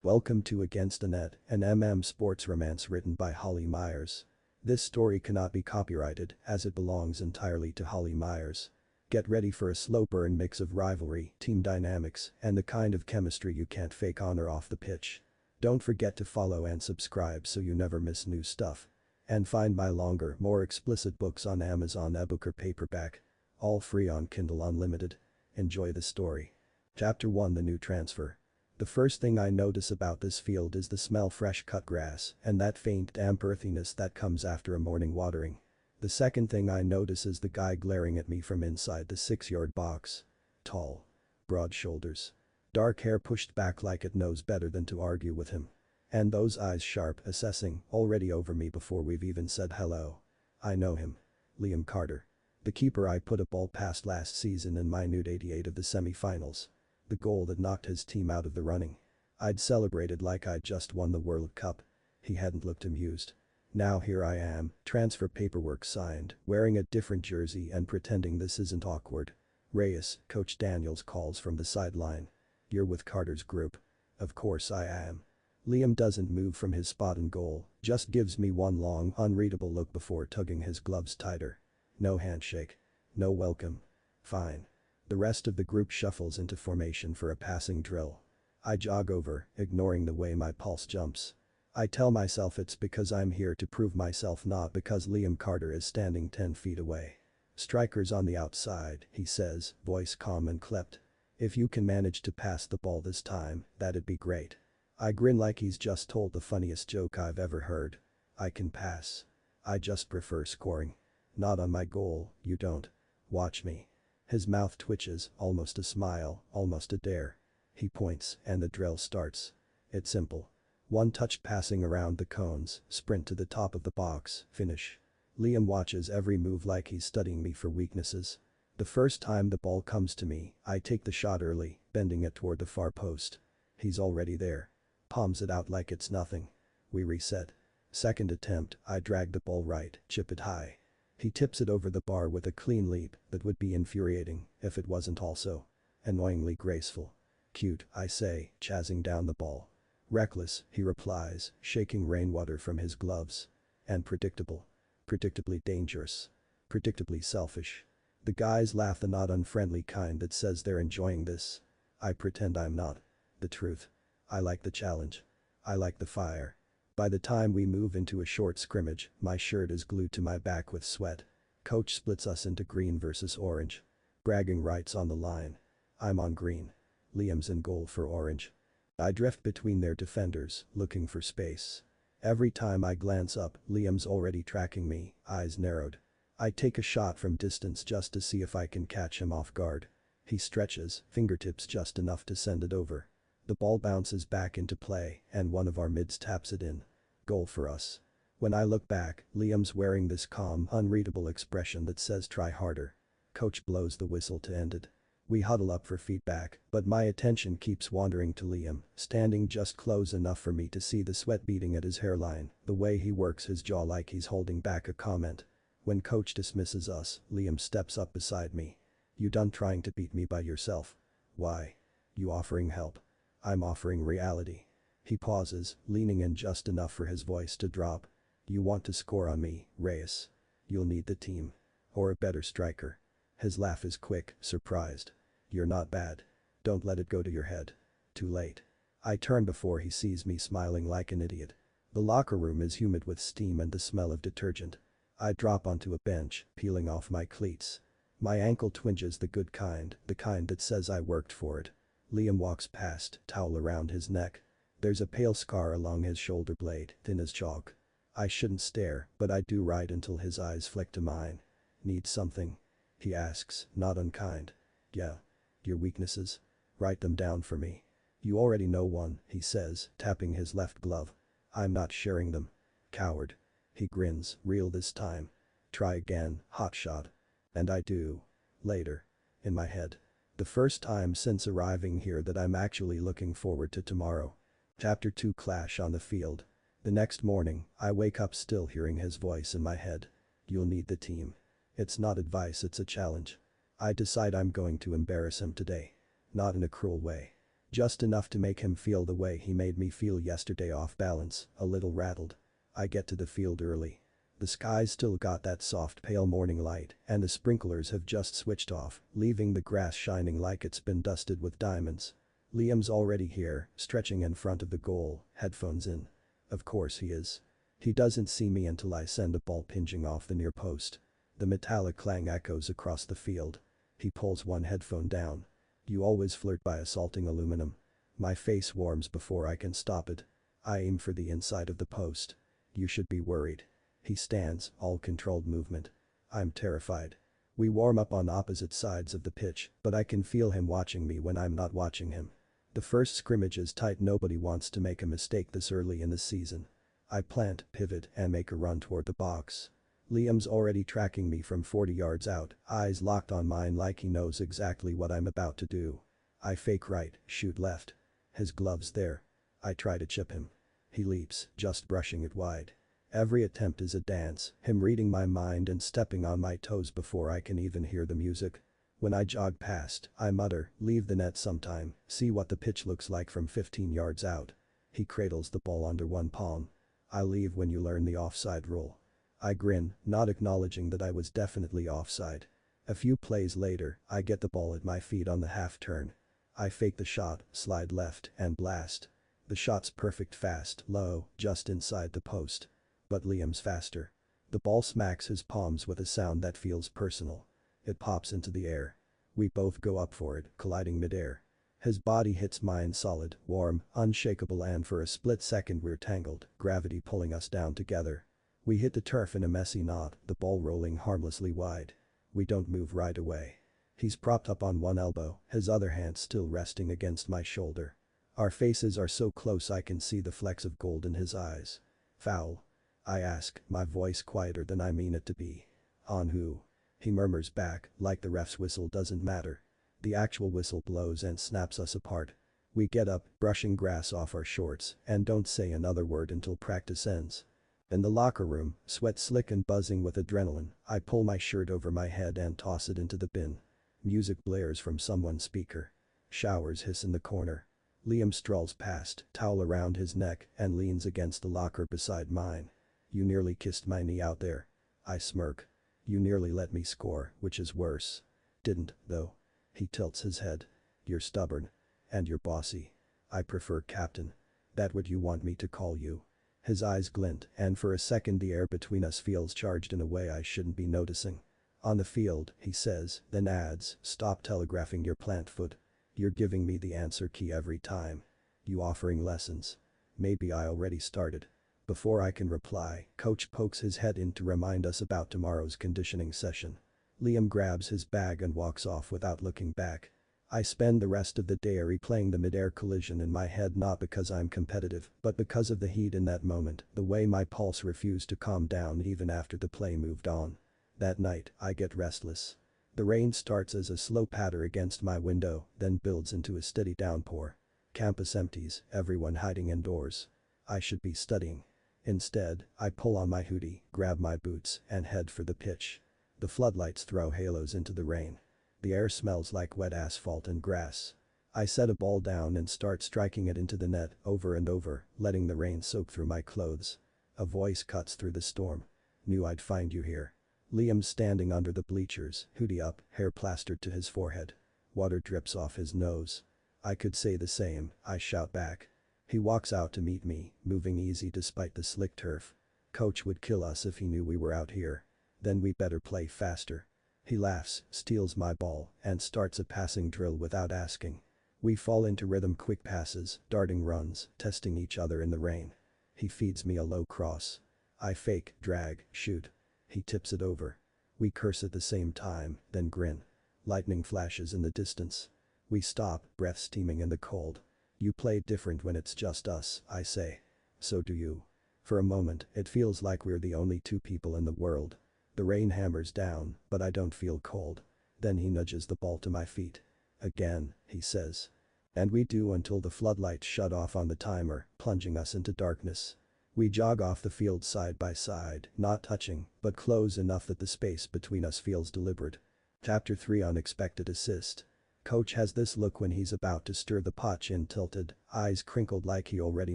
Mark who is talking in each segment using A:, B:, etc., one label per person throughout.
A: Welcome to Against the Net, an sports romance written by Holly Myers. This story cannot be copyrighted as it belongs entirely to Holly Myers. Get ready for a slow burn mix of rivalry, team dynamics, and the kind of chemistry you can't fake on or off the pitch. Don't forget to follow and subscribe so you never miss new stuff. And find my longer, more explicit books on Amazon ebook or paperback. All free on Kindle Unlimited. Enjoy the story. Chapter 1: The New Transfer. The first thing I notice about this field is the smell fresh cut grass and that faint damp earthiness that comes after a morning watering. The second thing I notice is the guy glaring at me from inside the 6-yard box. Tall. Broad shoulders. Dark hair pushed back like it knows better than to argue with him. And those eyes sharp, assessing, already over me before we've even said hello. I know him. Liam Carter. The keeper I put a ball past last season in minute 88 of the semi-finals. The goal that knocked his team out of the running. I'd celebrated like I'd just won the World Cup. He hadn't looked amused. Now here I am, transfer paperwork signed, wearing a different jersey and pretending this isn't awkward. Reyes, Coach Daniels calls from the sideline. You're with Carter's group. Of course I am. Liam doesn't move from his spot in goal, just gives me one long, unreadable look before tugging his gloves tighter. No handshake. No welcome. Fine. The rest of the group shuffles into formation for a passing drill. I jog over, ignoring the way my pulse jumps. I tell myself it's because I'm here to prove myself, not because Liam Carter is standing 10 feet away. Strikers on the outside, he says, voice calm and clipped. If you can manage to pass the ball this time, that'd be great. I grin like he's just told the funniest joke I've ever heard. I can pass. I just prefer scoring. Not on my goal, you don't. Watch me. His mouth twitches, almost a smile, almost a dare. He points and the drill starts. It's simple. One touch passing around the cones, sprint to the top of the box, finish. Liam watches every move like he's studying me for weaknesses. The first time the ball comes to me, I take the shot early, bending it toward the far post. He's already there. Palms it out like it's nothing. We reset. Second attempt, I drag the ball right, chip it high. He tips it over the bar with a clean leap that would be infuriating if it wasn't also annoyingly graceful. Cute, I say, chasing down the ball. Reckless, he replies, shaking rainwater from his gloves. And predictable. Predictably dangerous. Predictably selfish. The guys laugh, the not unfriendly kind that says they're enjoying this. I pretend I'm not. The truth. I like the challenge. I like the fire. By the time we move into a short scrimmage, my shirt is glued to my back with sweat. Coach splits us into green versus orange. Bragging rights on the line. I'm on green. Liam's in goal for orange. I drift between their defenders, looking for space. Every time I glance up, Liam's already tracking me, eyes narrowed. I take a shot from distance just to see if I can catch him off guard. He stretches, fingertips just enough to send it over. The ball bounces back into play and one of our mids taps it in. Goal for us. When I look back, Liam's wearing this calm, unreadable expression that says try harder. Coach blows the whistle to end it. We huddle up for feedback, but my attention keeps wandering to Liam, standing just close enough for me to see the sweat beading at his hairline, the way he works his jaw like he's holding back a comment. When coach dismisses us, Liam steps up beside me. You done trying to beat me by yourself? Why? You offering help? I'm offering reality. He pauses, leaning in just enough for his voice to drop. You want to score on me, Reyes. You'll need the team. Or a better striker. His laugh is quick, surprised. You're not bad. Don't let it go to your head. Too late. I turn before he sees me smiling like an idiot. The locker room is humid with steam and the smell of detergent. I drop onto a bench, peeling off my cleats. My ankle twinges, the good kind, the kind that says I worked for it. Liam walks past, towel around his neck. There's a pale scar along his shoulder blade, thin as chalk. I shouldn't stare, but I do right until his eyes flick to mine. Need something? He asks, not unkind. Yeah. Your weaknesses? Write them down for me. You already know one, he says, tapping his left glove. I'm not sharing them. Coward. He grins, real this time. Try again, hotshot. And I do. Later. In my head. The first time since arriving here that I'm actually looking forward to tomorrow. Chapter 2: Clash on the field. The next morning, I wake up still hearing his voice in my head. You'll need the team. It's not advice, it's a challenge. I decide I'm going to embarrass him today. Not in a cruel way. Just enough to make him feel the way he made me feel yesterday, off balance, a little rattled. I get to the field early. The sky's still got that soft pale morning light and the sprinklers have just switched off, leaving the grass shining like it's been dusted with diamonds. Liam's already here, stretching in front of the goal, headphones in. Of course he is. He doesn't see me until I send a ball pinging off the near post. The metallic clang echoes across the field. He pulls one headphone down. You always flirt by assaulting aluminum. My face warms before I can stop it. I aim for the inside of the post. You should be worried. He stands, all controlled movement. I'm terrified. We warm up on opposite sides of the pitch, but I can feel him watching me when I'm not watching him. The first scrimmage is tight. Nobody wants to make a mistake this early in the season. I plant, pivot, and make a run toward the box. Liam's already tracking me from 40 yards out, eyes locked on mine like he knows exactly what I'm about to do. I fake right, shoot left. His glove's there. I try to chip him. He leaps, just brushing it wide. Every attempt is a dance, him reading my mind and stepping on my toes before I can even hear the music. When I jog past, I mutter, leave the net sometime, see what the pitch looks like from 15 yards out. He cradles the ball under one palm. I'll leave when you learn the offside rule. I grin, not acknowledging that I was definitely offside. A few plays later, I get the ball at my feet on the half turn. I fake the shot, slide left, and blast. The shot's perfect, fast, low, just inside the post. But Liam's faster. The ball smacks his palms with a sound that feels personal. It pops into the air. We both go up for it, colliding midair. His body hits mine solid, warm, unshakable, and for a split second we're tangled, gravity pulling us down together. We hit the turf in a messy knot, the ball rolling harmlessly wide. We don't move right away. He's propped up on one elbow, his other hand still resting against my shoulder. Our faces are so close I can see the flecks of gold in his eyes. Foul. I ask, my voice quieter than I mean it to be. On who? He murmurs back, like the ref's whistle doesn't matter. The actual whistle blows and snaps us apart. We get up, brushing grass off our shorts, and don't say another word until practice ends. In the locker room, sweat slick and buzzing with adrenaline, I pull my shirt over my head and toss it into the bin. Music blares from someone's speaker. Showers hiss in the corner. Liam strolls past, towel around his neck, and leans against the locker beside mine. You nearly kissed my knee out there. I smirk. You nearly let me score, which is worse. Didn't, though. He tilts his head. You're stubborn. And you're bossy. I prefer captain. That what you want me to call you? His eyes glint, and for a second the air between us feels charged in a way I shouldn't be noticing. On the field, he says, then adds, stop telegraphing your plant foot. You're giving me the answer key every time. You offering lessons? Maybe I already started. Before I can reply, coach pokes his head in to remind us about tomorrow's conditioning session. Liam grabs his bag and walks off without looking back. I spend the rest of the day replaying the mid-air collision in my head, not because I'm competitive, but because of the heat in that moment, the way my pulse refused to calm down even after the play moved on. That night, I get restless. The rain starts as a slow patter against my window, then builds into a steady downpour. Campus empties, everyone hiding indoors. I should be studying. Instead, I pull on my hoodie, grab my boots, and head for the pitch. The floodlights throw halos into the rain. The air smells like wet asphalt and grass. I set a ball down and start striking it into the net over and over, letting the rain soak through my clothes. A voice cuts through the storm. Knew I'd find you here. Liam's standing under the bleachers, hoodie up, hair plastered to his forehead. Water drips off his nose. I could say the same, I shout back. He walks out to meet me, moving easy despite the slick turf. Coach would kill us if he knew we were out here. Then we better play faster. He laughs, steals my ball, and starts a passing drill without asking. We fall into rhythm, quick passes, darting runs, testing each other in the rain. He feeds me a low cross. I fake, drag, shoot. He tips it over. We curse at the same time, then grin. Lightning flashes in the distance. We stop, breath steaming in the cold. You play different when it's just us, I say. So do you. For a moment, it feels like we're the only two people in the world. The rain hammers down, but I don't feel cold. Then he nudges the ball to my feet. Again, he says. And we do until the floodlights shut off on the timer, plunging us into darkness. We jog off the field side by side, not touching, but close enough that the space between us feels deliberate. Chapter 3: Unexpected Assist. Coach has this look when he's about to stir the pot, chin tilted, eyes crinkled like he already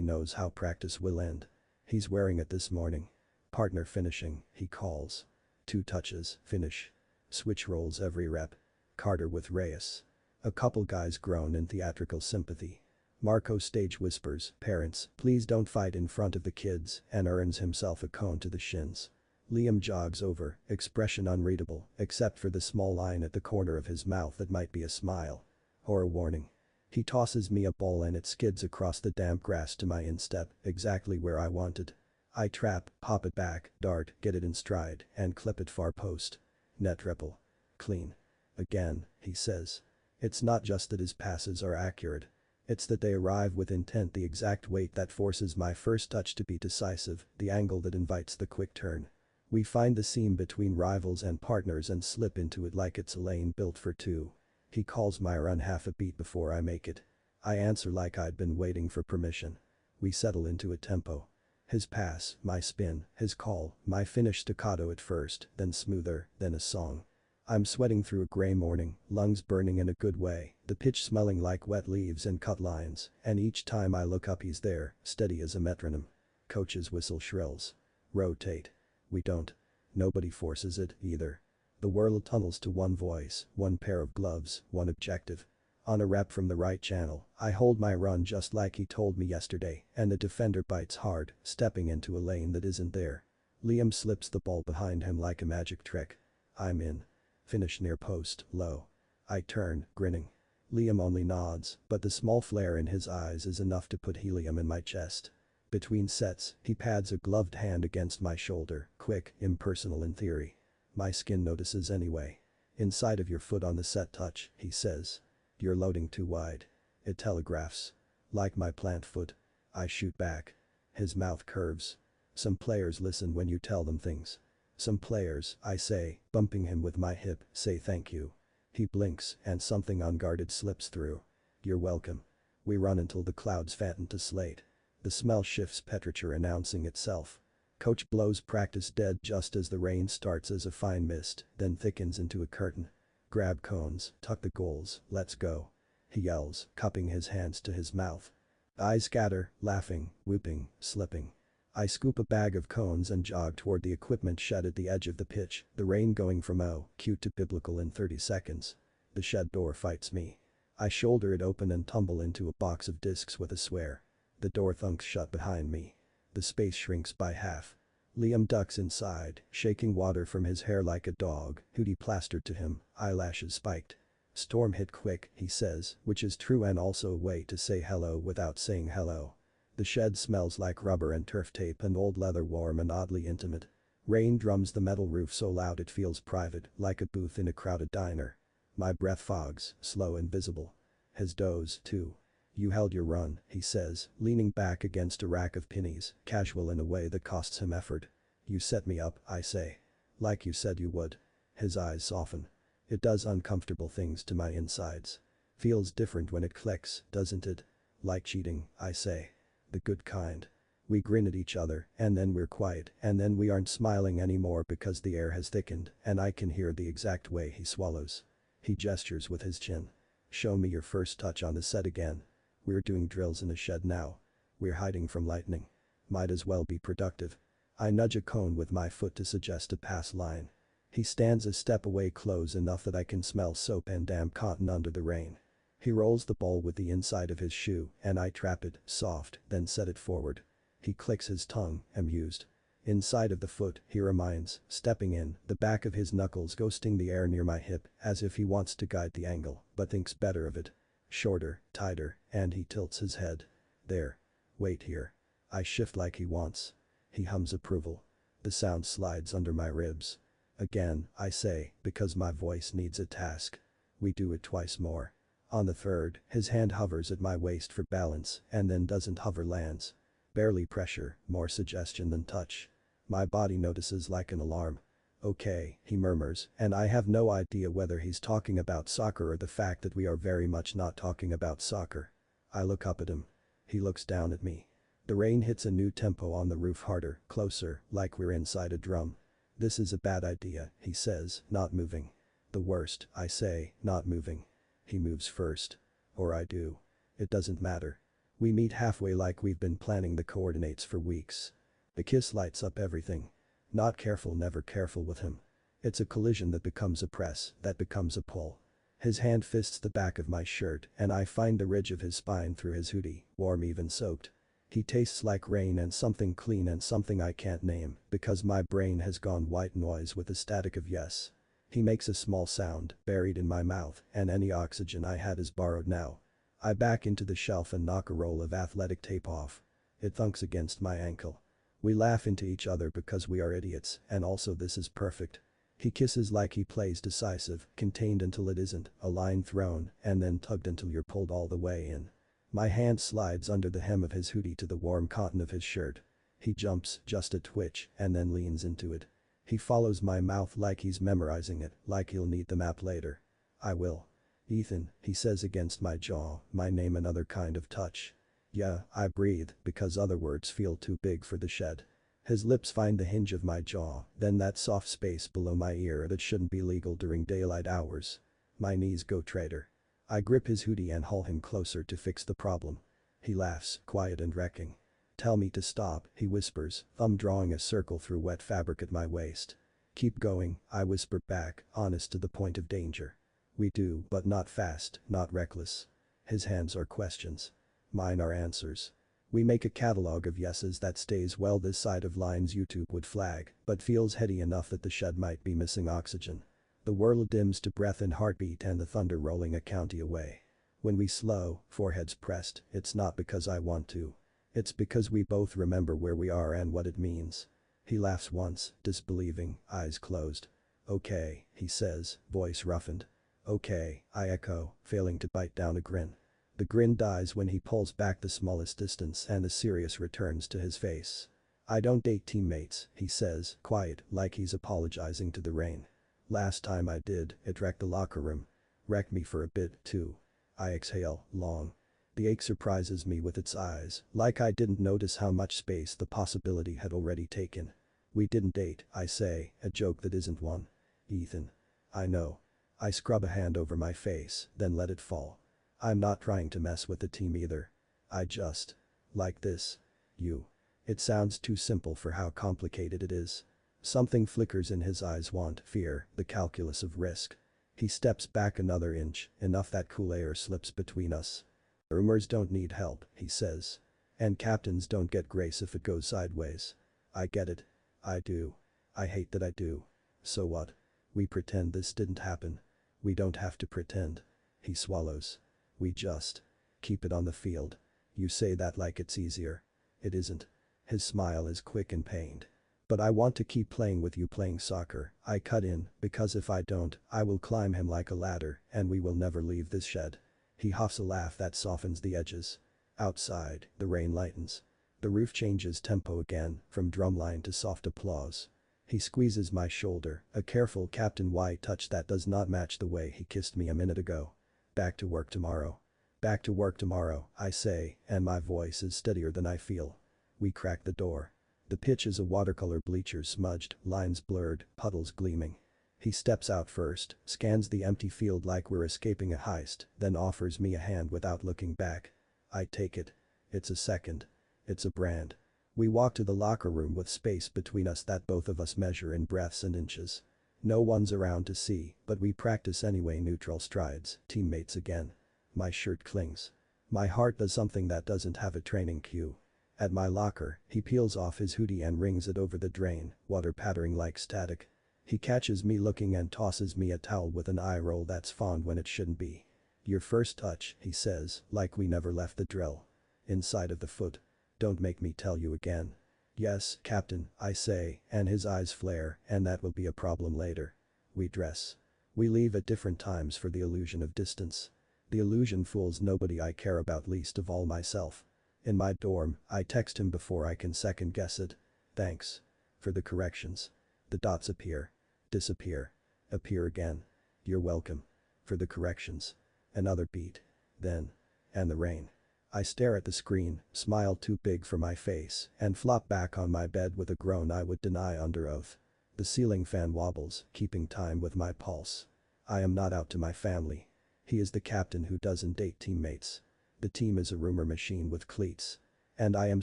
A: knows how practice will end. He's wearing it this morning. Partner finishing, he calls. 2 touches, finish. Switch rolls every rep. Carter with Reyes. A couple guys groan in theatrical sympathy. Marco stage whispers, "Parents, please don't fight in front of the kids," and earns himself a cone to the shins. Liam jogs over, expression unreadable, except for the small line at the corner of his mouth that might be a smile. Or a warning. He tosses me a ball and it skids across the damp grass to my instep, exactly where I wanted. I trap, pop it back, dart, get it in stride, and clip it far post. Net ripple. Clean. Again, he says. It's not just that his passes are accurate. It's that they arrive with intent, the exact weight that forces my first touch to be decisive, the angle that invites the quick turn. We find the seam between rivals and partners and slip into it like it's a lane built for two. He calls my run half a beat before I make it. I answer like I'd been waiting for permission. We settle into a tempo. His pass, my spin, his call, my finish staccato at first, then smoother, then a song. I'm sweating through a gray morning, lungs burning in a good way, the pitch smelling like wet leaves and cut lines, and each time I look up he's there, steady as a metronome. Coach's whistle shrills. Rotate. We don't. Nobody forces it, either. The world tunnels to one voice, one pair of gloves, one objective. On a rep from the right channel, I hold my run just like he told me yesterday, and the defender bites hard, stepping into a lane that isn't there. Liam slips the ball behind him like a magic trick. I'm in. Finish near post, low. I turn, grinning. Liam only nods, but the small flare in his eyes is enough to put helium in my chest. Between sets, he pads a gloved hand against my shoulder, quick, impersonal in theory. My skin notices anyway. Inside of your foot on the set touch, he says. You're loading too wide. It telegraphs. Like my plant foot. I shoot back. His mouth curves. Some players listen when you tell them things. Some players, I say, bumping him with my hip, say thank you. He blinks and something unguarded slips through. You're welcome. We run until the clouds fatten to slate. The smell shifts, temperature announcing itself. Coach blows practice dead just as the rain starts as a fine mist, then thickens into a curtain. Grab cones, tuck the goals, let's go. He yells, cupping his hands to his mouth. I scatter, laughing, whooping, slipping. I scoop a bag of cones and jog toward the equipment shed at the edge of the pitch, the rain going from cute to biblical in 30 seconds. The shed door fights me. I shoulder it open and tumble into a box of discs with a swear. The door thunks shut behind me. The space shrinks by half. Liam ducks inside, shaking water from his hair like a dog, hoodie plastered to him, eyelashes spiked. Storm hit quick, he says, which is true and also a way to say hello without saying hello. The shed smells like rubber and turf tape and old leather, warm and oddly intimate. Rain drums the metal roof so loud it feels private, like a booth in a crowded diner. My breath fogs, slow and visible. His doze, too. You held your run, he says, leaning back against a rack of pennies, casual in a way that costs him effort. You set me up, I say. Like you said you would. His eyes soften. It does uncomfortable things to my insides. Feels different when it clicks, doesn't it? Like cheating, I say. The good kind. We grin at each other, and then we're quiet, and then we aren't smiling anymore because the air has thickened, and I can hear the exact way he swallows. He gestures with his chin. Show me your first touch on the set again. We're doing drills in a shed now. We're hiding from lightning. Might as well be productive. I nudge a cone with my foot to suggest a pass line. He stands a step away, close enough that I can smell soap and damp cotton under the rain. He rolls the ball with the inside of his shoe, and I trap it, soft, then set it forward. He clicks his tongue, amused. Inside of the foot, he reminds, stepping in, the back of his knuckles ghosting the air near my hip, as if he wants to guide the angle, but thinks better of it. Shorter, tighter, and he tilts his head. There. Wait here. I shift like he wants. He hums approval. The sound slides under my ribs. Again, I say, because my voice needs a task. We do it twice more. On the third, his hand hovers at my waist for balance, and then doesn't hover, lands. Barely pressure, more suggestion than touch. My body notices like an alarm. Okay, he murmurs, and I have no idea whether he's talking about soccer or the fact that we are very much not talking about soccer. I look up at him. He looks down at me. The rain hits a new tempo on the roof, harder, closer, like we're inside a drum. This is a bad idea, he says, not moving. The worst, I say, not moving. He moves first. Or I do. It doesn't matter. We meet halfway like we've been planning the coordinates for weeks. The kiss lights up everything. Not careful, never careful with him. It's a collision that becomes a press, that becomes a pull. His hand fists the back of my shirt and I find the ridge of his spine through his hoodie, warm even soaked. He tastes like rain and something clean and something I can't name because my brain has gone white noise with the static of yes. He makes a small sound, buried in my mouth, and any oxygen I had is borrowed now. I back into the shelf and knock a roll of athletic tape off. It thunks against my ankle. We laugh into each other because we are idiots, and also this is perfect. He kisses like he plays decisive, contained until it isn't, a line thrown, and then tugged until you're pulled all the way in. My hand slides under the hem of his hoodie to the warm cotton of his shirt. He jumps, just a twitch, and then leans into it. He follows my mouth like he's memorizing it, like he'll need the map later. I will. Ethan, he says against my jaw, my name another kind of touch. Yeah, I breathe, because other words feel too big for the shed. His lips find the hinge of my jaw, then that soft space below my ear that shouldn't be legal during daylight hours. My knees go traitor. I grip his hoodie and haul him closer to fix the problem. He laughs, quiet and wrecking. Tell me to stop, he whispers, thumb drawing a circle through wet fabric at my waist. Keep going, I whisper back, honest to the point of danger. We do, but not fast, not reckless. His hands are questions. Mine are answers. We make a catalog of yeses that stays well this side of lines YouTube would flag, but feels heady enough that the shed might be missing oxygen. The world dims to breath and heartbeat and the thunder rolling a county away. When we slow, foreheads pressed, it's not because I want to. It's because we both remember where we are and what it means. He laughs once, disbelieving, eyes closed. Okay, he says, voice roughened. Okay, I echo, failing to bite down a grin. The grin dies when he pulls back the smallest distance and the serious returns to his face. I don't date teammates, he says, quiet, like he's apologizing to the rain. Last time I did, it wrecked the locker room. Wrecked me for a bit, too. I exhale, long. The ache surprises me with its eyes, like I didn't notice how much space the possibility had already taken. We didn't date, I say, a joke that isn't one. Ethan. I know. I scrub a hand over my face, then let it fall. I'm not trying to mess with the team either. I just. Like this. You. It sounds too simple for how complicated it is. Something flickers in his eyes, want, fear, the calculus of risk. He steps back another inch, enough that cool air slips between us. Rumors don't need help, he says. And captains don't get grace if it goes sideways. I get it. I do. I hate that I do. So what? We pretend this didn't happen. We don't have to pretend. He swallows. We just. Keep it on the field. You say that like it's easier. It isn't. His smile is quick and pained. But I want to keep playing with you playing soccer, I cut in, because if I don't, I will climb him like a ladder and we will never leave this shed. He huffs a laugh that softens the edges. Outside, the rain lightens. The roof changes tempo again, from drumline to soft applause. He squeezes my shoulder, a careful Captain White touch that does not match the way he kissed me a minute ago. Back to work tomorrow. Back to work tomorrow, I say, and my voice is steadier than I feel. We crack the door. The pitch is a watercolor bleacher smudged, lines blurred, puddles gleaming. He steps out first, scans the empty field like we're escaping a heist, then offers me a hand without looking back. I take it. It's a second. It's a brand. We walk to the locker room with space between us that both of us measure in breaths and inches. No one's around to see, but we practice anyway, neutral strides, teammates again. My shirt clings. My heart does something that doesn't have a training cue. At my locker, he peels off his hoodie and rings it over the drain, water pattering like static. He catches me looking and tosses me a towel with an eye roll that's fond when it shouldn't be. Your first touch, he says, like we never left the drill. Inside of the foot. Don't make me tell you again. Yes, Captain, I say, and his eyes flare, and that will be a problem later. We dress. We leave at different times for the illusion of distance. The illusion fools nobody I care about, least of all myself. In my dorm, I text him before I can second guess it. Thanks. For the corrections. The dots appear. Disappear. Appear again. You're welcome. For the corrections. Another beat. Then. And the rain. I stare at the screen, smile too big for my face, and flop back on my bed with a groan I would deny under oath. The ceiling fan wobbles, keeping time with my pulse. I am not out to my family. He is the captain who doesn't date teammates. The team is a rumor machine with cleats. And I am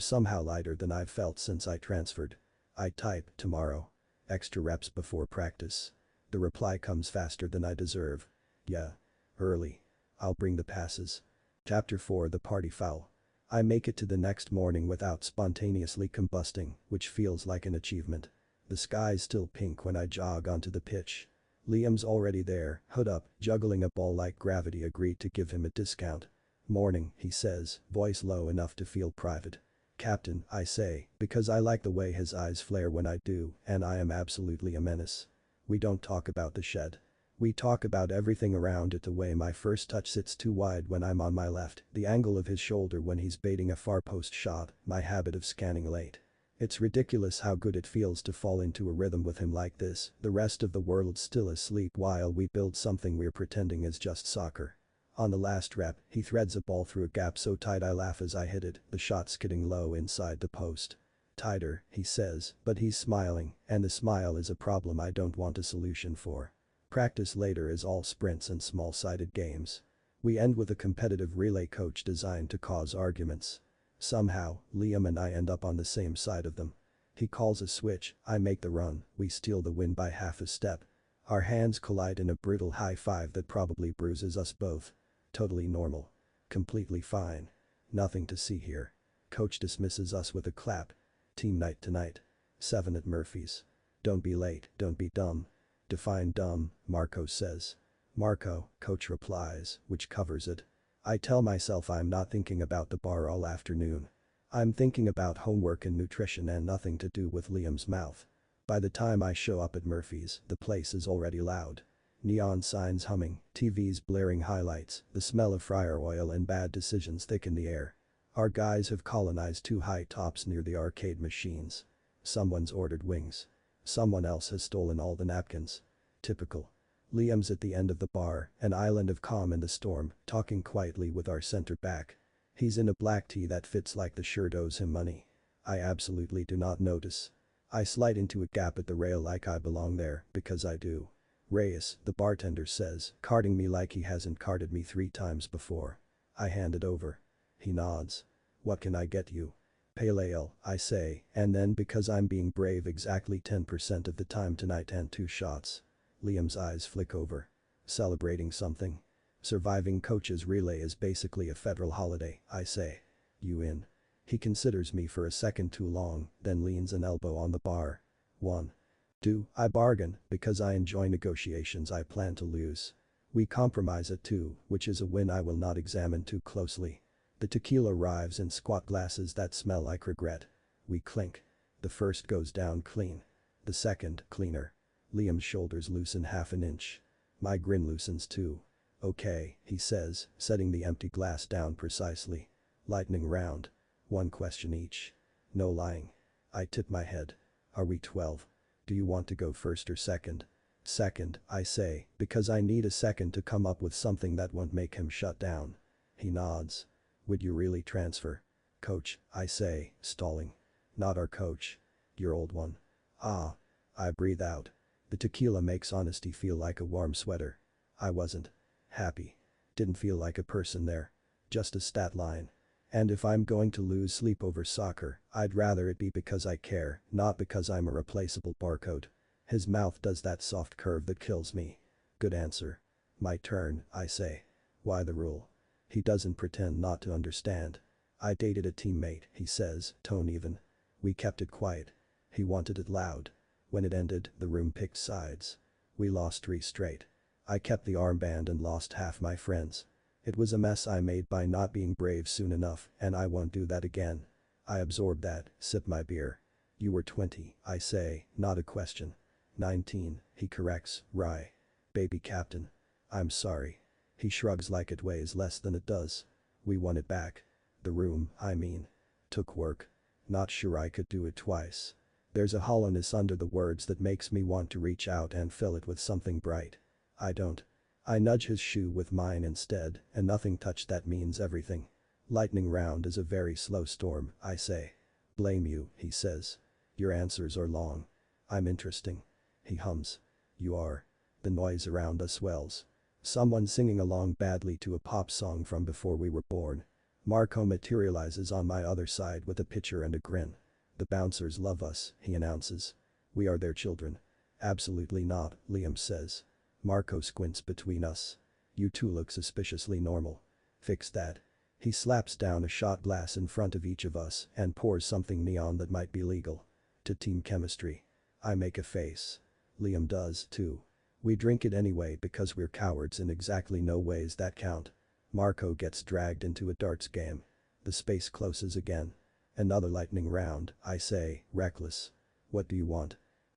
A: somehow lighter than I've felt since I transferred. I type, tomorrow. Extra reps before practice. The reply comes faster than I deserve. Yeah. Early. I'll bring the passes. Chapter 4 The Party Foul. I make it to the next morning without spontaneously combusting, which feels like an achievement. The sky's still pink when I jog onto the pitch. Liam's already there, hood up, juggling a ball like gravity agreed to give him a discount. Morning, he says, voice low enough to feel private. Captain, I say, because I like the way his eyes flare when I do, and I am absolutely a menace. We don't talk about the shed. We talk about everything around it. The way my first touch sits too wide when I'm on my left, the angle of his shoulder when he's baiting a far post shot, my habit of scanning late. It's ridiculous how good it feels to fall into a rhythm with him like this, the rest of the world still asleep while we build something we're pretending is just soccer. On the last rep, he threads a ball through a gap so tight I laugh as I hit it, the shot skidding low inside the post. Tighter, he says, but he's smiling, and the smile is a problem I don't want a solution for. Practice later is all sprints and small-sided games. We end with a competitive relay coach designed to cause arguments. Somehow, Liam and I end up on the same side of them. He calls a switch, I make the run, we steal the win by half a step. Our hands collide in a brutal high five that probably bruises us both. Totally normal. Completely fine. Nothing to see here. Coach dismisses us with a clap. Team night tonight. 7 at Murphy's. Don't be late, don't be dumb. Define dumb, Marco says. Marco, coach replies, which covers it. I tell myself I'm not thinking about the bar all afternoon. I'm thinking about homework and nutrition and nothing to do with Liam's mouth. By the time I show up at Murphy's, the place is already loud. Neon signs humming, TVs blaring highlights, the smell of fryer oil and bad decisions thicken the air. Our guys have colonized 2 high tops near the arcade machines. Someone's ordered wings. Someone else has stolen all the napkins. Typical. Liam's at the end of the bar, an island of calm in the storm, talking quietly with our center back. He's in a black tee that fits like the shirt owes him money. I absolutely do not notice. I slide into a gap at the rail like I belong there, because I do. Reyes, the bartender says, carding me like he hasn't carded me 3 times before. I hand it over. He nods. What can I get you? Pale ale, I say, and then because I'm being brave exactly 10% of the time tonight and 2 shots. Liam's eyes flick over. Celebrating something. Surviving coach's relay is basically a federal holiday, I say. You in? He considers me for a second too long, then leans an elbow on the bar. 1. 2. I bargain, because I enjoy negotiations I plan to lose. We compromise at 2, which is a win I will not examine too closely. The tequila arrives in squat glasses that smell like regret. We clink. The first goes down clean. The second, cleaner. Liam's shoulders loosen half an inch. My grin loosens too. Okay, he says, setting the empty glass down precisely. Lightning round. 1 question each. No lying. I tip my head. Are we 12? Do you want to go first or second? Second, I say, because I need a second to come up with something that won't make him shut down. He nods. Would you really transfer? Coach, I say, stalling. Not our coach. Your old one. Ah. I breathe out. The tequila makes honesty feel like a warm sweater. I wasn't happy. Didn't feel like a person there. Just a stat line. And if I'm going to lose sleep over soccer, I'd rather it be because I care, not because I'm a replaceable barcode. His mouth does that soft curve that kills me. Good answer. My turn, I say. Why the rule? He doesn't pretend not to understand. I dated a teammate, he says, tone even. We kept it quiet. He wanted it loud. When it ended, the room picked sides. We lost 3 straight. I kept the armband and lost half my friends. It was a mess I made by not being brave soon enough, and I won't do that again. I absorb that, sip my beer. You were 20, I say, not a question. 19, he corrects, Rye. Baby captain. I'm sorry. He shrugs like it weighs less than it does. We won it back. The room, I mean. Took work. Not sure I could do it twice. There's a hollowness under the words that makes me want to reach out and fill it with something bright. I don't. I nudge his shoe with mine instead, and nothing touched that means everything. Lightning round is a very slow storm, I say. Blame you, he says. Your answers are long. I'm interesting. He hums. You are. The noise around us swells. Someone singing along badly to a pop song from before we were born. Marco materializes on my other side with a pitcher and a grin. The bouncers love us, he announces. We are their children. Absolutely not, Liam says. Marco squints between us. You two look suspiciously normal. Fix that. He slaps down a shot glass in front of each of us and pours something neon that might be legal. To team chemistry. I make a face. Liam does, too. We drink it anyway because we're cowards in exactly no ways that count. Marco gets dragged into a darts game. The space closes again. Another lightning round, I say, reckless. What do you want?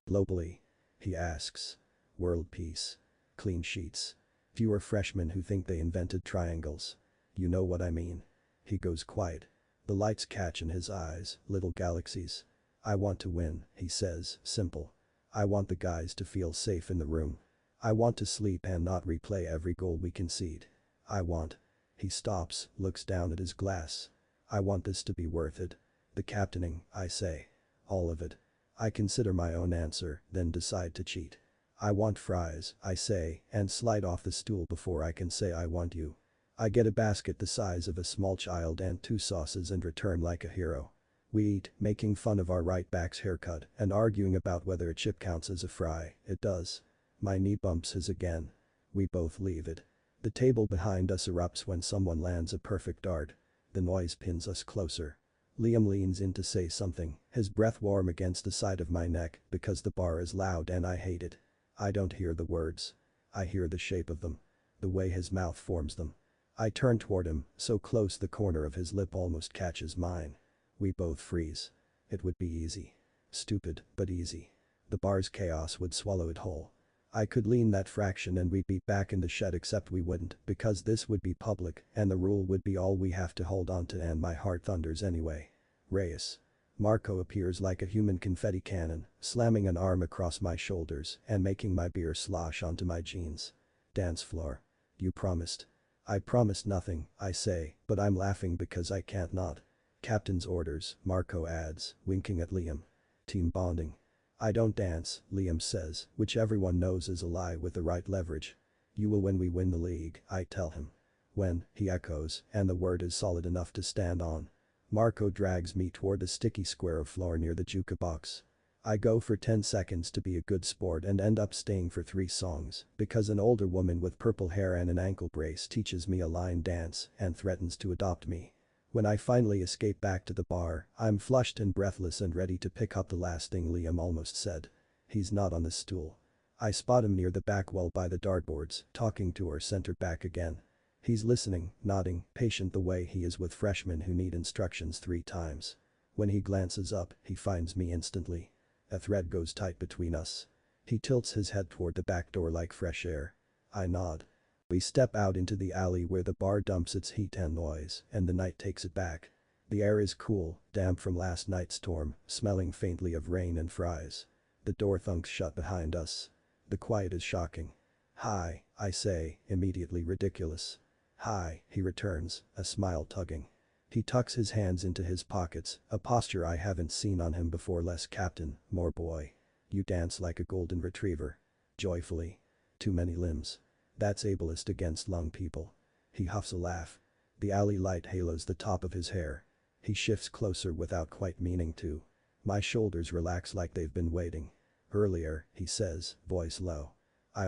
A: Globally? He asks. World peace. Clean sheets. Fewer freshmen who think they invented triangles. You know what I mean. He goes quiet. The lights catch in his eyes, little galaxies. I want to win, he says, simple. I want the guys to feel safe in the room. I want to sleep and not replay every goal we concede. I want. He stops, looks down at his glass. I want this to be worth it. The captaining, I say. All of it. I consider my own answer, then decide to cheat. I want fries, I say, and slide off the stool before I can say I want you. I get a basket the size of a small child and 2 sauces and return like a hero. We eat, making fun of our right back's haircut and arguing about whether a chip counts as a fry. It does. My knee bumps his again. We both leave it. The table behind us erupts when someone lands a perfect dart. The noise pins us closer. Liam leans in to say something, his breath warm against the side of my neck because the bar is loud and I hate it. I don't hear the words. I hear the shape of them. The way his mouth forms them. I turn toward him, so close the corner of his lip almost catches mine. We both freeze. It would be easy. Stupid, but easy. The bar's chaos would swallow it whole. I could lean that fraction and we'd be back in the shed except we wouldn't because this would be public and the rule would be all we have to hold on to and my heart thunders anyway. Reyes. Marco appears like a human confetti cannon, slamming an arm across my shoulders and making my beer slosh onto my jeans. Dance floor. You promised. I promised nothing, I say, but I'm laughing because I can't not. Captain's orders, Marco adds, winking at Liam. Team bonding. I don't dance, Liam says, which everyone knows is a lie with the right leverage. You will when we win the league, I tell him. When, he echoes, and the word is solid enough to stand on. Marco drags me toward the sticky square of floor near the jukebox. I go for 10 seconds to be a good sport and end up staying for 3 songs because an older woman with purple hair and an ankle brace teaches me a line dance and threatens to adopt me. When I finally escape back to the bar, I'm flushed and breathless and ready to pick up the last thing Liam almost said. He's not on the stool. I spot him near the back wall by the dartboards, talking to our center back again. He's listening, nodding, patient the way he is with freshmen who need instructions 3 times. When he glances up, he finds me instantly. A thread goes tight between us. He tilts his head toward the back door like fresh air. I nod. We step out into the alley where the bar dumps its heat and noise, and the night takes it back. The air is cool, damp from last night's storm, smelling faintly of rain and fries. The door thunks shut behind us. The quiet is shocking. Hi, I say, immediately ridiculous. Hi, he returns, a smile tugging. He tucks his hands into his pockets, a posture I haven't seen on him before. Less captain, more boy. You dance like a golden retriever. Joyfully. Too many limbs. That's ableist against lung people. He huffs a laugh. The alley light halos the top of his hair. He shifts closer without quite meaning to. My shoulders relax like they've been waiting. Earlier, he says, voice low. I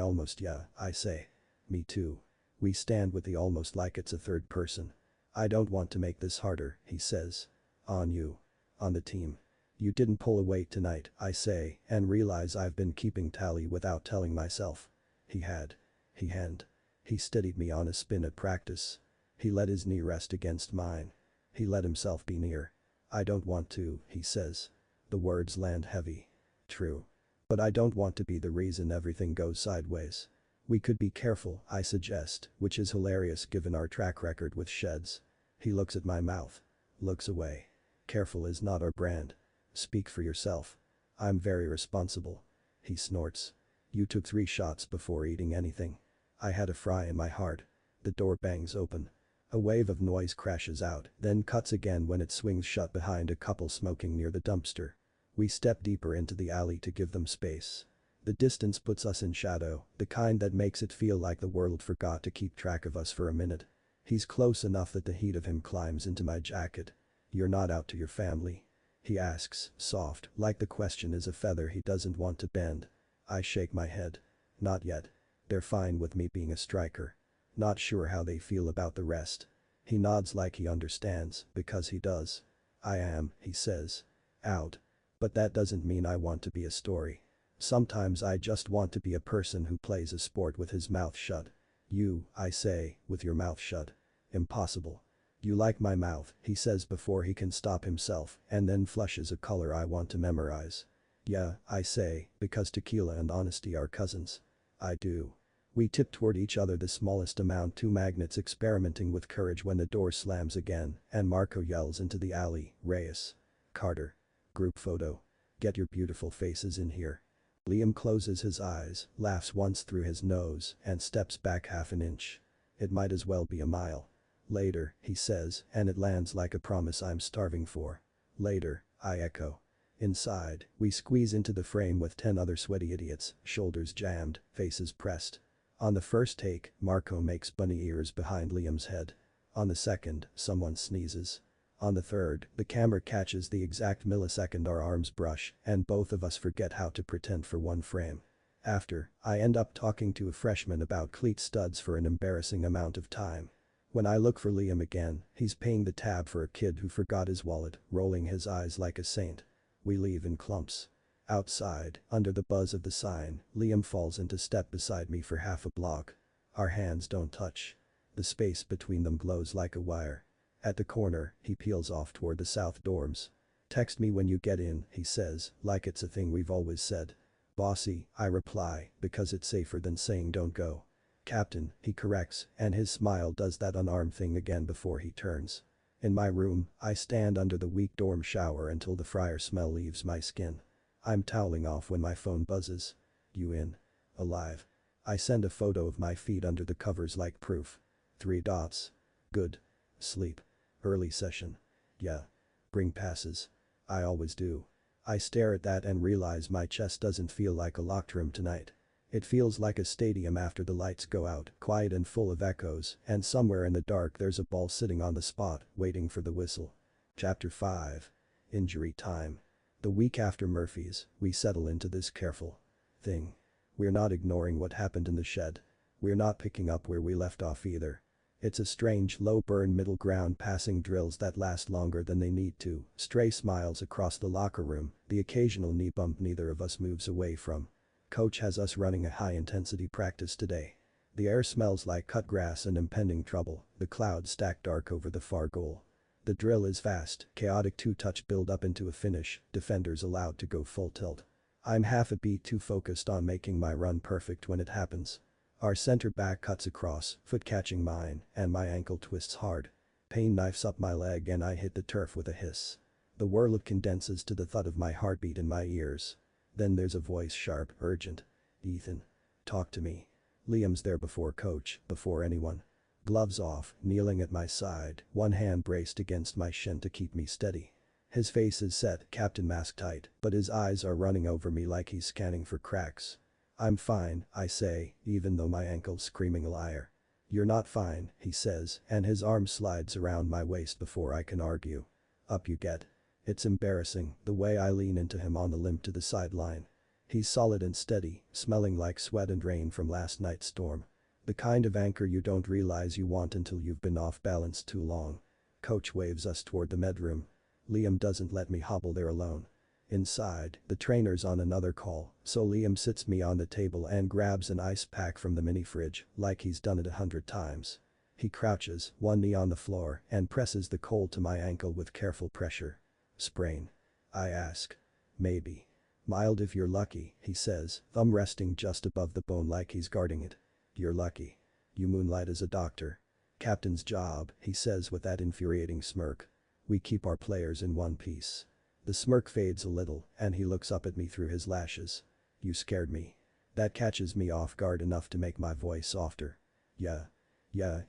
A: say. Me too. We stand with the almost like it's a third person. I don't want to make this harder, he says. On you. On the team. You didn't pull a weight tonight, I say, and realize I've been keeping tally without telling myself. He had. He hadn't. He steadied me on a spin at practice. He let his knee rest against mine. He let himself be near. I don't want to, he says. The words land heavy. True. But I don't want to be the reason everything goes sideways. We could be careful, I suggest, which is hilarious given our track record with sheds. He looks at my mouth. Looks away. Careful is not our brand. Speak for yourself. I'm very responsible. He snorts. You took 3 shots before eating anything. I had a fry in my heart. The door bangs open. A wave of noise crashes out, then cuts again when it swings shut behind a couple smoking near the dumpster. We step deeper into the alley to give them space. The distance puts us in shadow, the kind that makes it feel like the world forgot to keep track of us for a minute. He's close enough that the heat of him climbs into my jacket. "You're not out to your family?" he asks, soft, like the question is a feather he doesn't want to bend. I shake my head. "Not yet. They're fine with me being a striker. Not sure how they feel about the rest." He nods like he understands, because he does. "I am," he says. "Out. But that doesn't mean I want to be a story. Sometimes I just want to be a person who plays a sport with his mouth shut." "You," I say, "with your mouth shut. Impossible." "You like my mouth," he says before he can stop himself, and then flushes a color I want to memorize. "Yeah," I say, because tequila and honesty are cousins. "I do." We tip toward each other the smallest amount, two magnets experimenting with courage when the door slams again and Marco yells into the alley, "Reyes. Carter. Group photo. Get your beautiful faces in here." Liam closes his eyes, laughs once through his nose, and steps back half an inch. "It might as well be a mile." "Later," he says, and it lands like a promise I'm starving for. "Later," I echo. Inside, we squeeze into the frame with 10 other sweaty idiots, shoulders jammed, faces pressed. On the first take, Marco makes bunny ears behind Liam's head. On the second, someone sneezes. On the third, the camera catches the exact millisecond our arms brush, and both of us forget how to pretend for one frame. After, I end up talking to a freshman about cleat studs for an embarrassing amount of time. When I look for Liam again, he's paying the tab for a kid who forgot his wallet, rolling his eyes like a saint. We leave in clumps. Outside, under the buzz of the sign, Liam falls into step beside me for half a block. Our hands don't touch. The space between them glows like a wire. At the corner, he peels off toward the south dorms. "Text me when you get in," he says, like it's a thing we've always said. "Bossy," I reply, because it's safer than saying don't go. "Captain," he corrects, and his smile does that unarmed thing again before he turns. In my room, I stand under the weak dorm shower until the fryer smell leaves my skin. I'm toweling off when my phone buzzes. "You in?" "Alive." I send a photo of my feet under the covers like proof. 3 dots. "Good. Sleep. Early session." "Yeah. Bring passes." "I always do." I stare at that and realize my chest doesn't feel like a locked room tonight. It feels like a stadium after the lights go out, quiet and full of echoes, and somewhere in the dark there's a ball sitting on the spot, waiting for the whistle. Chapter 5. Injury time. The week after Murphy's, we settle into this careful thing. We're not ignoring what happened in the shed. We're not picking up where we left off either. It's a strange low-burn middle ground, passing drills that last longer than they need to, stray smiles across the locker room, the occasional knee bump neither of us moves away from. Coach has us running a high-intensity practice today. The air smells like cut grass and impending trouble, the clouds stack dark over the far goal. The drill is fast, chaotic two-touch build up into a finish, defenders allowed to go full tilt. I'm half a beat too focused on making my run perfect when it happens. Our center back cuts across, foot catching mine, and my ankle twists hard. Pain knifes up my leg and I hit the turf with a hiss. The whirl condenses to the thud of my heartbeat in my ears. Then there's a voice, sharp, urgent. "Ethan. Talk to me." Liam's there before coach, before anyone. Gloves off, kneeling at my side, one hand braced against my shin to keep me steady. His face is set, captain mask tight, but his eyes are running over me like he's scanning for cracks. "I'm fine," I say, even though my ankle's screaming liar. "You're not fine," he says, and his arm slides around my waist before I can argue. Up you get. It's embarrassing, the way I lean into him on the limp to the sideline. He's solid and steady, smelling like sweat and rain from last night's storm. The kind of anchor you don't realize you want until you've been off balance too long. Coach waves us toward the medroom. Liam doesn't let me hobble there alone. Inside, the trainer's on another call, so Liam sits me on the table and grabs an ice pack from the mini fridge, like he's done it 100 times. He crouches, one knee on the floor, and presses the cold to my ankle with careful pressure. "Sprain?" I ask. "Maybe. Mild if you're lucky," he says, thumb resting just above the bone like he's guarding it. "You're lucky. You moonlight as a doctor." "Captain's job," he says with that infuriating smirk. "We keep our players in one piece." The smirk fades a little, and he looks up at me through his lashes. "You scared me." That catches me off guard enough to make my voice softer. Yeah,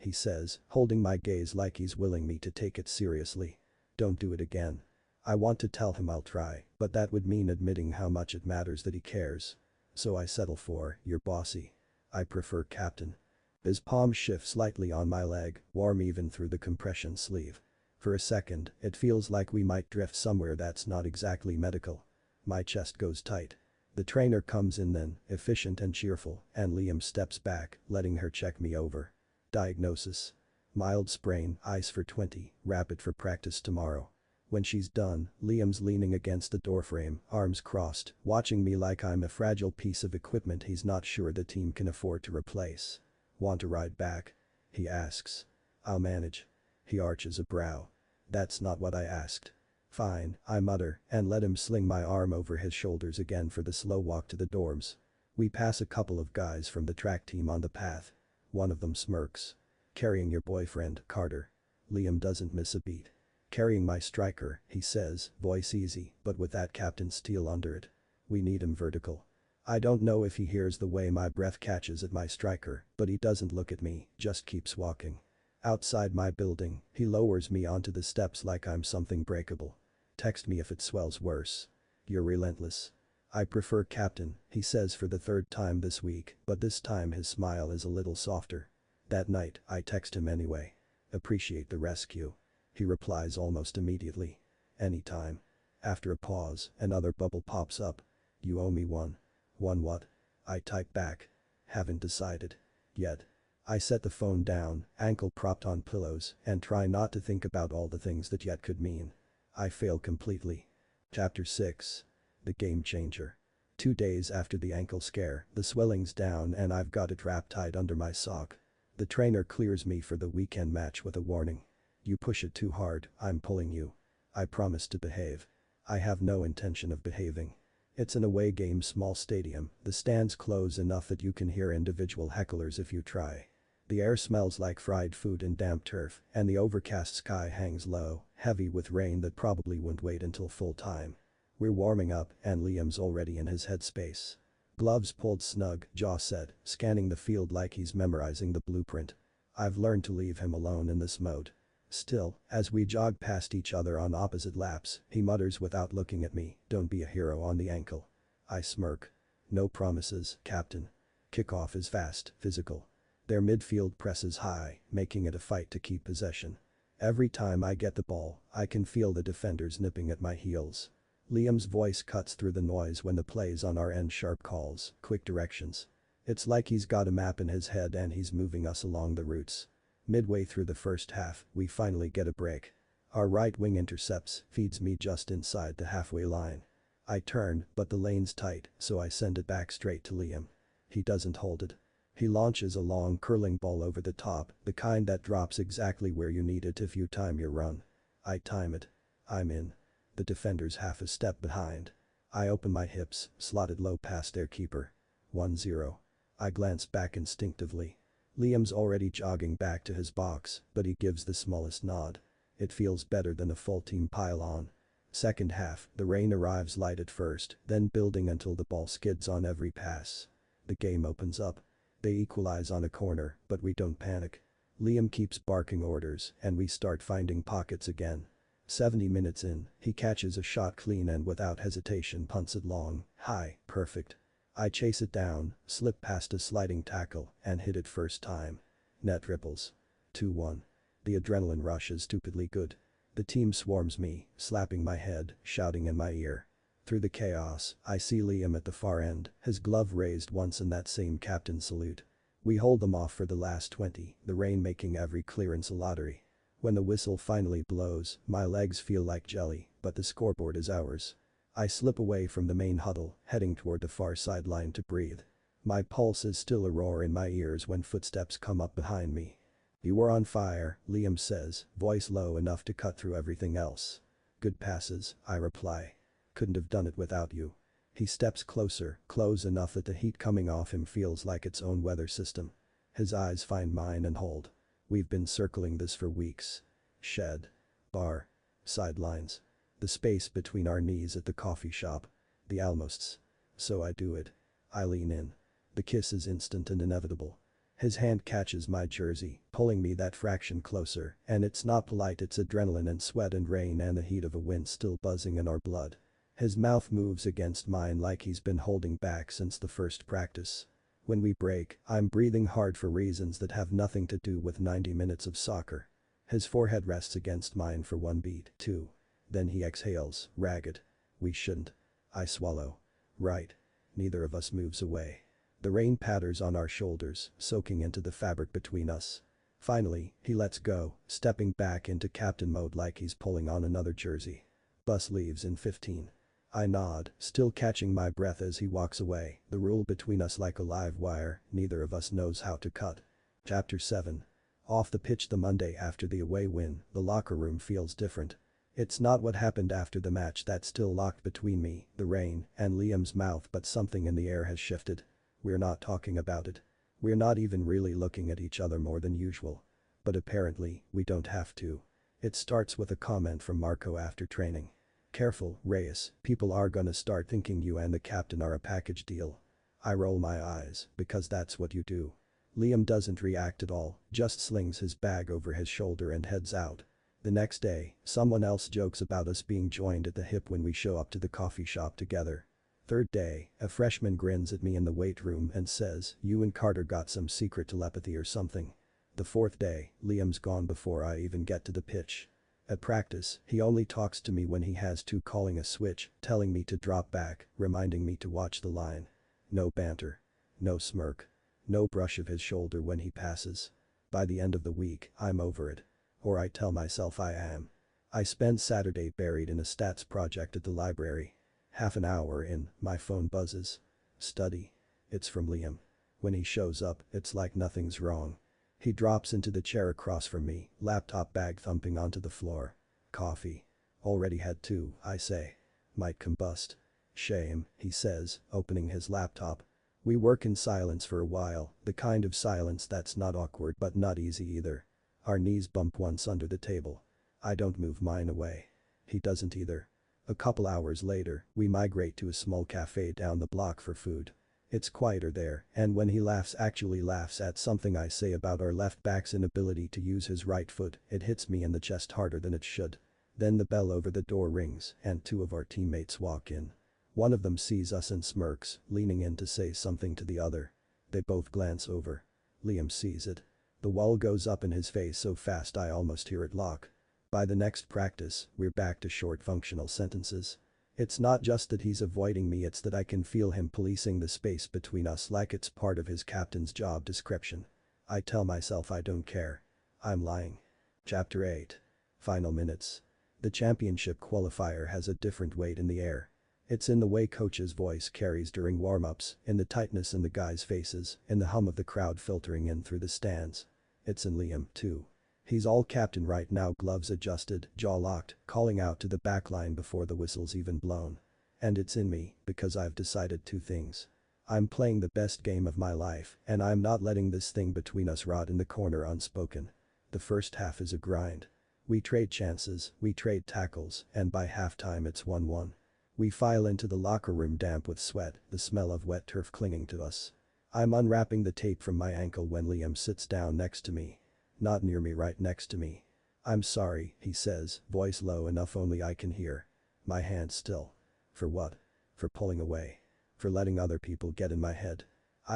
A: he says, holding my gaze like he's willing me to take it seriously. "Don't do it again." I want to tell him I'll try, but that would mean admitting how much it matters that he cares. so I settle for, you're bossy. I prefer captain. His palm shifts slightly on my leg, warm even through the compression sleeve. For a second, it feels like we might drift somewhere that's not exactly medical. My chest goes tight. The trainer comes in then, efficient and cheerful, and Liam steps back, letting her check me over. Diagnosis: mild sprain, ice for 20, rapid for practice tomorrow. When she's done, Liam's leaning against the doorframe, arms crossed, watching me like I'm a fragile piece of equipment he's not sure the team can afford to replace. Want to ride back? He asks. I'll manage. He arches a brow. That's not what I asked. Fine, I mutter, and let him sling my arm over his shoulders again for the slow walk to the dorms. We pass a couple of guys from the track team on the path. One of them smirks. Carrying your boyfriend, Carter. Liam doesn't miss a beat. Carrying my striker, he says, voice easy, but with that captain steel under it. We need him vertical. I don't know if he hears the way my breath catches at my striker, but he doesn't look at me, just keeps walking. Outside my building, he lowers me onto the steps like I'm something breakable. Text me if it swells worse. You're relentless. I prefer captain, he says for the third time this week, but this time his smile is a little softer. That night, I text him anyway. Appreciate the rescue. He replies almost immediately. Anytime. After a pause, another bubble pops up. You owe me one. One what? I type back. Haven't decided. Yet. I set the phone down, ankle propped on pillows, and try not to think about all the things that yet could mean. I fail completely. Chapter 6. The Game Changer. 2 days after the ankle scare, the swelling's down and I've got it wrapped tight under my sock. The trainer clears me for the weekend match with a warning. You push it too hard, I'm pulling you. I promise to behave. I have no intention of behaving. It's an away game, small stadium, the stands close enough that you can hear individual hecklers if you try. The air smells like fried food and damp turf, and the overcast sky hangs low, heavy with rain that probably won't wait until full time. We're warming up and Liam's already in his headspace. Gloves pulled snug, jaw set, scanning the field like he's memorizing the blueprint. I've learned to leave him alone in this mode. Still, as we jog past each other on opposite laps, he mutters without looking at me, don't be a hero on the ankle. I smirk. No promises, captain. Kickoff is fast, physical. Their midfield presses high, making it a fight to keep possession. Every time I get the ball, I can feel the defenders nipping at my heels. Liam's voice cuts through the noise when the play's on our end, sharp calls, quick directions. It's like he's got a map in his head and he's moving us along the routes. Midway through the first half, we finally get a break. Our right wing intercepts, feeds me just inside the halfway line. I turn, but the lane's tight, so I send it back straight to Liam. He doesn't hold it. He launches a long curling ball over the top, the kind that drops exactly where you need it if you time your run. I time it. I'm in. The defender's half a step behind. I open my hips, slotted low past their keeper. 1-0. I glance back instinctively. Liam's already jogging back to his box, but he gives the smallest nod. It feels better than a full team pile on. Second half, the rain arrives light at first, then building until the ball skids on every pass. The game opens up. They equalize on a corner, but we don't panic. Liam keeps barking orders, and we start finding pockets again. 70 minutes in, he catches a shot clean and without hesitation punts it long, high, perfect. I chase it down, slip past a sliding tackle, and hit it first time. Net ripples. 2-1. The adrenaline rush is stupidly good. The team swarms me, slapping my head, shouting in my ear. Through the chaos, I see Liam at the far end, his glove raised once in that same captain salute. We hold them off for the last 20, the rain making every clearance a lottery. When the whistle finally blows, my legs feel like jelly, but the scoreboard is ours. I slip away from the main huddle, heading toward the far sideline to breathe. My pulse is still a roar in my ears when footsteps come up behind me. You were on fire, Liam says, voice low enough to cut through everything else. Good passes, I reply. Couldn't have done it without you. He steps closer, close enough that the heat coming off him feels like its own weather system. His eyes find mine and hold. We've been circling this for weeks. Shed. Bar. Sidelines. The space between our knees at the coffee shop. The almosts. So I do it. I lean in. The kiss is instant and inevitable. His hand catches my jersey, pulling me that fraction closer, and it's not polite, it's adrenaline and sweat and rain and the heat of a wind still buzzing in our blood. His mouth moves against mine like he's been holding back since the first practice. When we break, I'm breathing hard for reasons that have nothing to do with 90 minutes of soccer. His forehead rests against mine for one beat, two. Then he exhales, ragged. We shouldn't. I swallow. Right. Neither of us moves away. The rain patters on our shoulders, soaking into the fabric between us. Finally, he lets go, stepping back into captain mode like he's pulling on another jersey. Bus leaves in 15. I nod, still catching my breath as he walks away, the rule between us like a live wire, neither of us knows how to cut. Chapter 7. Off the pitch the Monday after the away win, the locker room feels different. It's not what happened after the match that's still locked between me, the rain, and Liam's mouth, but something in the air has shifted. We're not talking about it. We're not even really looking at each other more than usual. But apparently, we don't have to. It starts with a comment from Marco after training. Careful, Reyes, people are gonna start thinking you and the captain are a package deal. I roll my eyes, because that's what you do. Liam doesn't react at all, just slings his bag over his shoulder and heads out. The next day, someone else jokes about us being joined at the hip when we show up to the coffee shop together. Third day, a freshman grins at me in the weight room and says, "You and Carter got some secret telepathy or something." The fourth day, Liam's gone before I even get to the pitch. At practice, he only talks to me when he has to, calling a switch, telling me to drop back, reminding me to watch the line. No banter. No smirk. No brush of his shoulder when he passes. By the end of the week, I'm over it. Or I tell myself I am. I spend Saturday buried in a stats project at the library. Half an hour in, my phone buzzes. Study. It's from Liam. When he shows up, it's like nothing's wrong. He drops into the chair across from me, laptop bag thumping onto the floor. Coffee. Already had two, I say. Might combust. Shame, he says, opening his laptop. We work in silence for a while, the kind of silence that's not awkward but not easy either. Our knees bump once under the table. I don't move mine away. He doesn't either. A couple hours later, we migrate to a small cafe down the block for food. It's quieter there, and when he actually laughs at something I say about our left back's inability to use his right foot, it hits me in the chest harder than it should. Then the bell over the door rings, and two of our teammates walk in. One of them sees us and smirks, leaning in to say something to the other. They both glance over. Liam sees it. The wall goes up in his face so fast I almost hear it lock. By the next practice, we're back to short functional sentences. It's not just that he's avoiding me, it's that I can feel him policing the space between us like it's part of his captain's job description. I tell myself I don't care. I'm lying. Chapter 8. Final minutes. The championship qualifier has a different weight in the air. It's in the way coach's voice carries during warm-ups, in the tightness in the guys' faces, in the hum of the crowd filtering in through the stands. It's in Liam, too. He's all captain right now, gloves adjusted, jaw locked, calling out to the backline before the whistle's even blown. And it's in me, because I've decided two things. I'm playing the best game of my life, and I'm not letting this thing between us rot in the corner unspoken. The first half is a grind. We trade chances, we trade tackles, and by halftime it's 1-1. We file into the locker room damp with sweat, the smell of wet turf clinging to us. I'm unwrapping the tape from my ankle when Liam sits down next to me. Not near me, right next to me. "I'm sorry," he says, voice low enough only I can hear. My hand still. For what? For pulling away. For letting other people get in my head.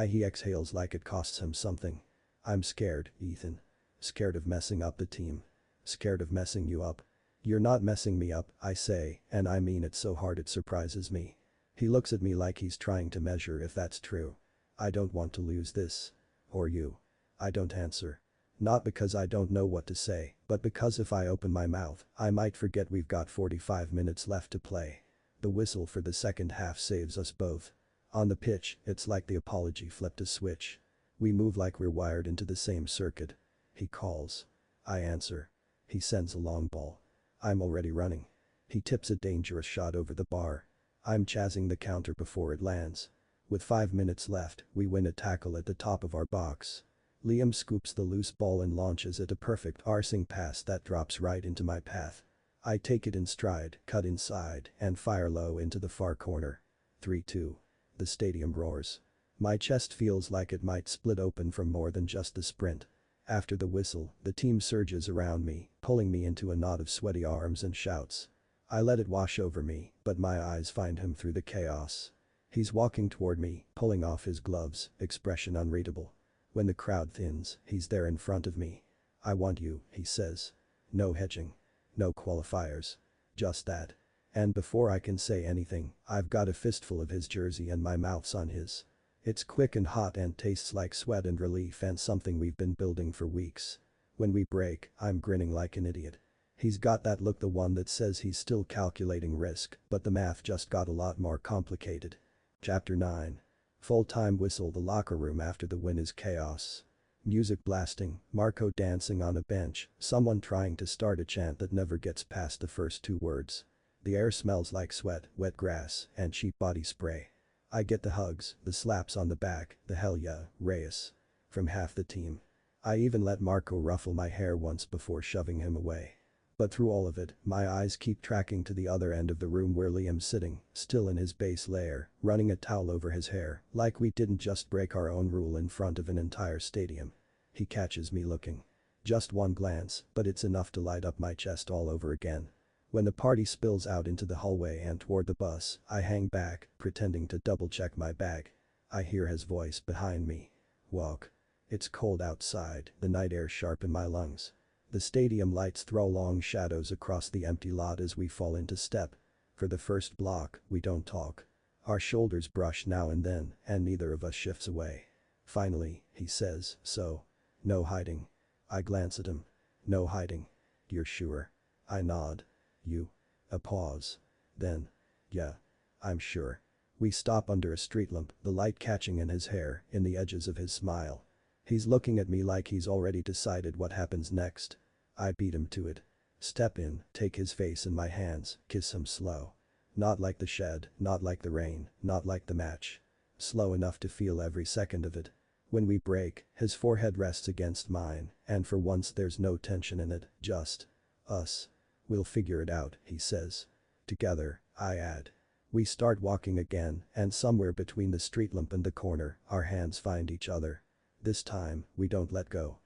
A: He exhales like it costs him something. "I'm scared, Ethan. Scared of messing up the team. Scared of messing you up." "You're not messing me up," I say, and I mean it so hard it surprises me. He looks at me like he's trying to measure if that's true. "I don't want to lose this. Or you." I don't answer. Not because I don't know what to say, but because if I open my mouth, I might forget we've got 45 minutes left to play. The whistle for the second half saves us both. On the pitch, it's like the apology flipped a switch. We move like we're wired into the same circuit. He calls. I answer. He sends a long ball. I'm already running. He tips a dangerous shot over the bar. I'm chasing the counter before it lands. With 5 minutes left, we win a tackle at the top of our box. Liam scoops the loose ball and launches it, a perfect arcing pass that drops right into my path. I take it in stride, cut inside, and fire low into the far corner. 3-2. The stadium roars. My chest feels like it might split open from more than just the sprint. After the whistle, the team surges around me, pulling me into a knot of sweaty arms and shouts. I let it wash over me, but my eyes find him through the chaos. He's walking toward me, pulling off his gloves, expression unreadable. When the crowd thins, he's there in front of me. "I want you," he says. No hedging. No qualifiers. Just that. And before I can say anything, I've got a fistful of his jersey and my mouth's on his. It's quick and hot and tastes like sweat and relief and something we've been building for weeks. When we break, I'm grinning like an idiot. He's got that look, the one that says he's still calculating risk, but the math just got a lot more complicated. Chapter 9. Full-time whistle. The locker room after the win is chaos. Music blasting, Marco dancing on a bench, someone trying to start a chant that never gets past the first two words. The air smells like sweat, wet grass, and cheap body spray. I get the hugs, the slaps on the back, the "hell yeah, Reyes" from half the team. I even let Marco ruffle my hair once before shoving him away. But through all of it, my eyes keep tracking to the other end of the room where Liam's sitting, still in his base layer, running a towel over his hair, like we didn't just break our own rule in front of an entire stadium. He catches me looking. Just one glance, but it's enough to light up my chest all over again. When the party spills out into the hallway and toward the bus, I hang back, pretending to double-check my bag. I hear his voice behind me. "Walk." It's cold outside, the night air sharp in my lungs. The stadium lights throw long shadows across the empty lot as we fall into step. For the first block, we don't talk. Our shoulders brush now and then, and neither of us shifts away. Finally, he says, "So. No hiding." I glance at him. "No hiding. You're sure?" I nod. "You?" A pause. Then. "Yeah. I'm sure." We stop under a street lamp, the light catching in his hair, in the edges of his smile. He's looking at me like he's already decided what happens next. I beat him to it. Step in, take his face in my hands, kiss him slow. Not like the shed, not like the rain, not like the match. Slow enough to feel every second of it. When we break, his forehead rests against mine, and for once there's no tension in it, just us. "We'll figure it out," he says. "Together," I add. We start walking again, and somewhere between the street lamp and the corner, our hands find each other. This time, we don't let go.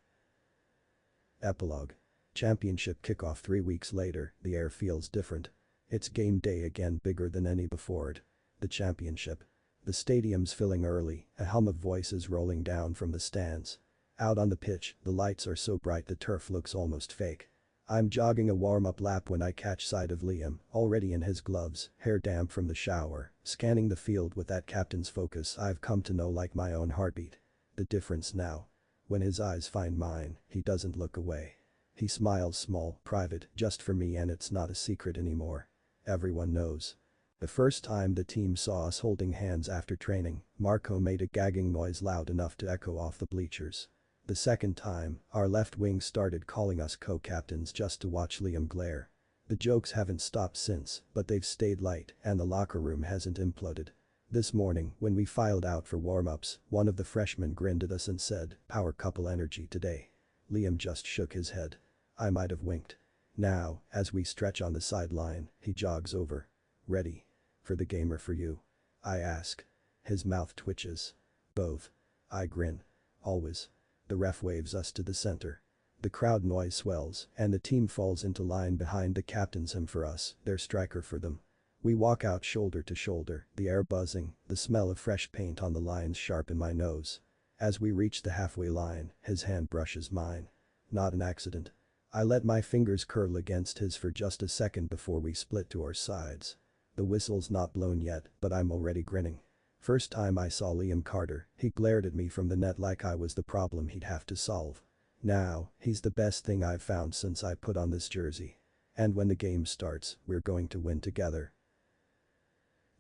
A: Epilogue. Championship kickoff 3 weeks later, the air feels different. It's game day again, bigger than any before it. The championship. The stadium's filling early, a hum of voices rolling down from the stands. Out on the pitch, the lights are so bright the turf looks almost fake. I'm jogging a warm-up lap when I catch sight of Liam, already in his gloves, hair damp from the shower, scanning the field with that captain's focus I've come to know like my own heartbeat. The difference now. When his eyes find mine, he doesn't look away. He smiles small, private, just for me, and it's not a secret anymore. Everyone knows. The first time the team saw us holding hands after training, Marco made a gagging noise loud enough to echo off the bleachers. The second time, our left wing started calling us co-captains just to watch Liam glare. The jokes haven't stopped since, but they've stayed light and the locker room hasn't imploded. This morning, when we filed out for warm-ups, one of the freshmen grinned at us and said, "Power couple energy today." Liam just shook his head. I might have winked. Now, as we stretch on the sideline, he jogs over. "Ready? For the game or for you?" I ask. His mouth twitches. "Both." I grin. "Always." The ref waves us to the center. The crowd noise swells, and the team falls into line behind the captains, him for us, their striker for them. We walk out shoulder to shoulder, the air buzzing, the smell of fresh paint on the lines sharp in my nose. As we reach the halfway line, his hand brushes mine. Not an accident. I let my fingers curl against his for just a second before we split to our sides. The whistle's not blown yet, but I'm already grinning. First time I saw Liam Carter, he glared at me from the net like I was the problem he'd have to solve. Now, he's the best thing I've found since I put on this jersey. And when the game starts, we're going to win together.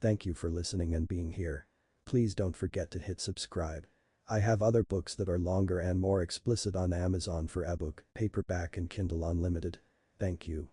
A: Thank you for listening and being here. Please don't forget to hit subscribe. I have other books that are longer and more explicit on Amazon for ebook, paperback and Kindle Unlimited. Thank you.